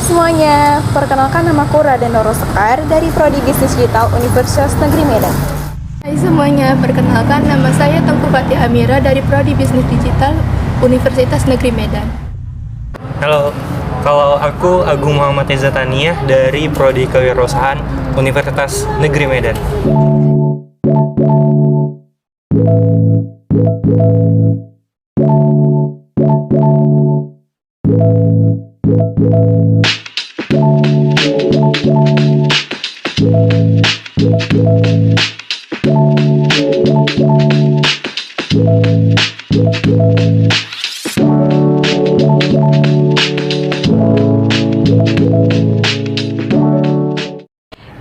Hai semuanya, perkenalkan namaku Raden Noro Sekar dari Prodi Bisnis Digital Universitas Negeri Medan. Hai semuanya, perkenalkan nama saya Tengku Fatia Amira dari Prodi Bisnis Digital Universitas Negeri Medan. Halo, kalau aku Agung Muhammad Eza Taniyah dari Prodi Kewirausahaan Universitas Negeri Medan.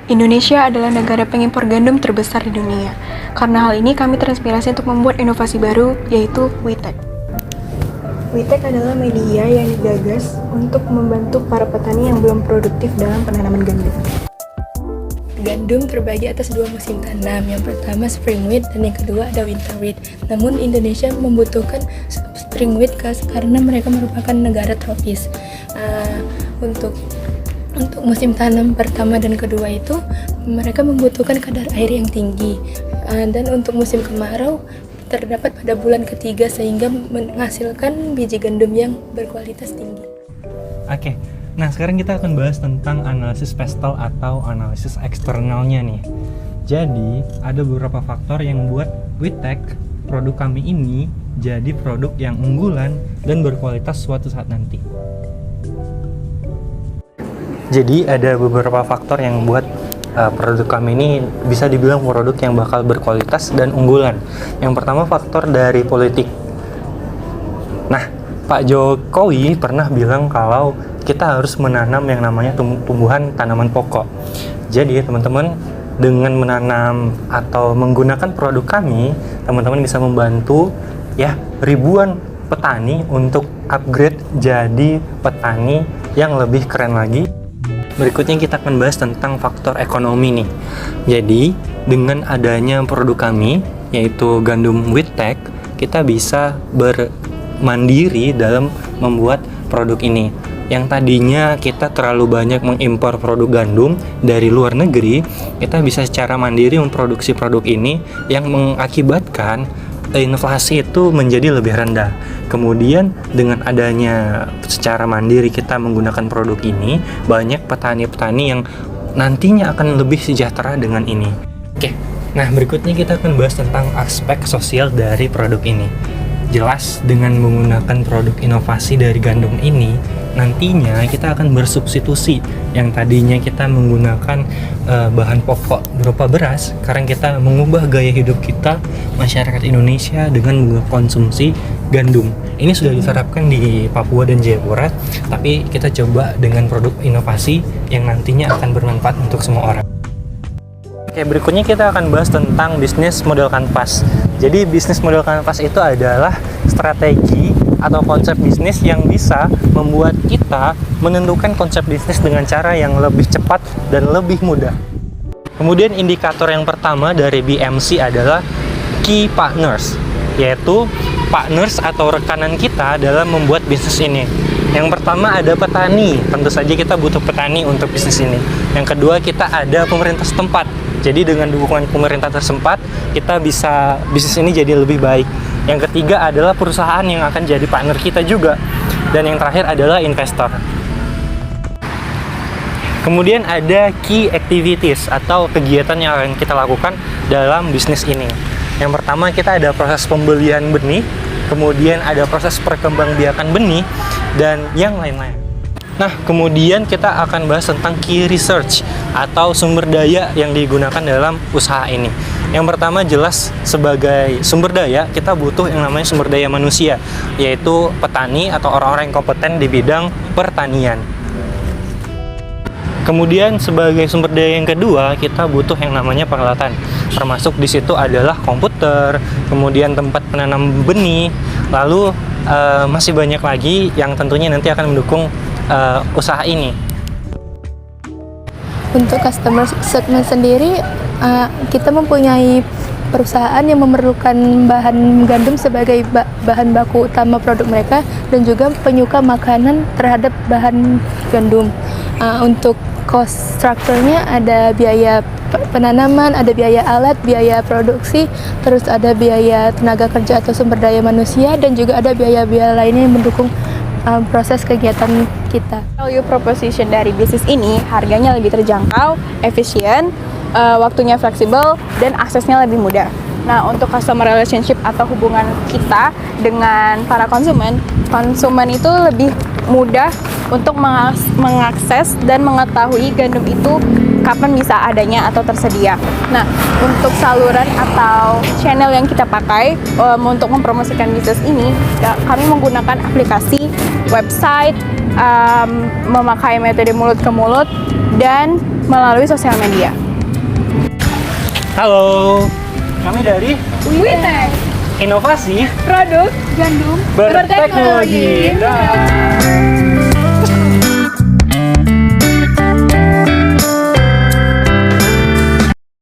Indonesia adalah negara pengimpor gandum terbesar di dunia. Karena hal ini kami terinspirasi untuk membuat inovasi baru, yaitu WITEK. WITEK adalah media yang digagas untuk membantu para petani yang belum produktif dalam penanaman gandum. Gandum terbagi atas dua musim tanam, yang pertama spring wheat dan yang kedua ada winter wheat. Namun Indonesia membutuhkan spring wheat karena mereka merupakan negara tropis. Untuk musim tanam pertama dan kedua itu mereka membutuhkan kadar air yang tinggi, dan untuk musim kemarau terdapat pada bulan ketiga sehingga menghasilkan biji gandum yang berkualitas tinggi. Oke, nah sekarang kita akan bahas tentang analisis pestel atau analisis eksternalnya nih. Jadi ada beberapa faktor yang membuat WITEK, produk kami ini, jadi produk yang unggulan dan berkualitas suatu saat nanti. Jadi ada beberapa faktor yang membuat produk kami ini bisa dibilang produk yang bakal berkualitas dan unggulan. Yang pertama faktor dari politik. Nah, Pak Jokowi pernah bilang kalau kita harus menanam yang namanya tumbuhan tanaman pokok. Jadi teman-teman dengan menanam atau menggunakan produk kami, teman-teman bisa membantu ya ribuan petani untuk upgrade jadi petani yang lebih keren lagi. Berikutnya kita akan bahas tentang faktor ekonomi nih. Jadi dengan adanya produk kami yaitu gandum WITEK, kita bisa bermandiri dalam membuat produk ini. Yang tadinya kita terlalu banyak mengimpor produk gandum dari luar negeri, kita bisa secara mandiri memproduksi produk ini yang mengakibatkan inflasi itu menjadi lebih rendah. Kemudian dengan adanya secara mandiri kita menggunakan produk ini, banyak petani-petani yang nantinya akan lebih sejahtera dengan ini. Oke, nah berikutnya kita akan bahas tentang aspek sosial dari produk ini. Jelas dengan menggunakan produk inovasi dari gandum ini, nantinya kita akan bersubstitusi yang tadinya kita menggunakan bahan pokok berupa beras. Sekarang kita mengubah gaya hidup kita, masyarakat Indonesia, dengan mengkonsumsi gandum. Ini sudah diterapkan di Papua dan Jayapura, tapi kita coba dengan produk inovasi yang nantinya akan bermanfaat untuk semua orang. Oke, berikutnya kita akan bahas tentang bisnis model kanvas. Jadi bisnis model kanvas itu adalah strategi atau konsep bisnis yang bisa membuat kita menentukan konsep bisnis dengan cara yang lebih cepat dan lebih mudah. Kemudian indikator yang pertama dari BMC adalah key partners, yaitu partners atau rekanan kita dalam membuat bisnis ini. Yang pertama ada petani, tentu saja kita butuh petani untuk bisnis ini. Yang kedua kita ada pemerintah setempat. Jadi dengan dukungan pemerintah setempat, kita bisa bisnis ini jadi lebih baik. Yang ketiga adalah perusahaan yang akan jadi partner kita juga. Dan yang terakhir adalah investor. Kemudian ada key activities atau kegiatan yang akan kita lakukan dalam bisnis ini. Yang pertama kita ada proses pembelian benih, kemudian ada proses perkembangbiakan benih, dan yang lain-lain. Nah, kemudian kita akan bahas tentang key research atau sumber daya yang digunakan dalam usaha ini. Yang pertama jelas sebagai sumber daya, kita butuh yang namanya sumber daya manusia, yaitu petani atau orang-orang yang kompeten di bidang pertanian. Kemudian sebagai sumber daya yang kedua, kita butuh yang namanya peralatan. Termasuk di situ adalah komputer, kemudian tempat penanam benih, lalu masih banyak lagi yang tentunya nanti akan mendukung usaha ini. Untuk customer segment sendiri, kita mempunyai perusahaan yang memerlukan bahan gandum sebagai bahan baku utama produk mereka dan juga penyuka makanan terhadap bahan gandum. Untuk cost structure-nya ada biaya penanaman, ada biaya alat, biaya produksi, terus ada biaya tenaga kerja atau sumber daya manusia, dan juga ada biaya-biaya lainnya yang mendukung proses kegiatan kita. Value proposition dari bisnis ini harganya lebih terjangkau, efisien, waktunya fleksibel, dan aksesnya lebih mudah. Nah, untuk customer relationship atau hubungan kita dengan para konsumen itu lebih mudah untuk mengakses dan mengetahui gandum itu kapan bisa adanya atau tersedia. Nah, untuk saluran atau channel yang kita pakai untuk mempromosikan bisnis ini, kami menggunakan aplikasi, website, memakai metode mulut ke mulut, dan melalui sosial media. Halo, kami dari WITEK, Inovasi produk gandum Berteknologi. Dah.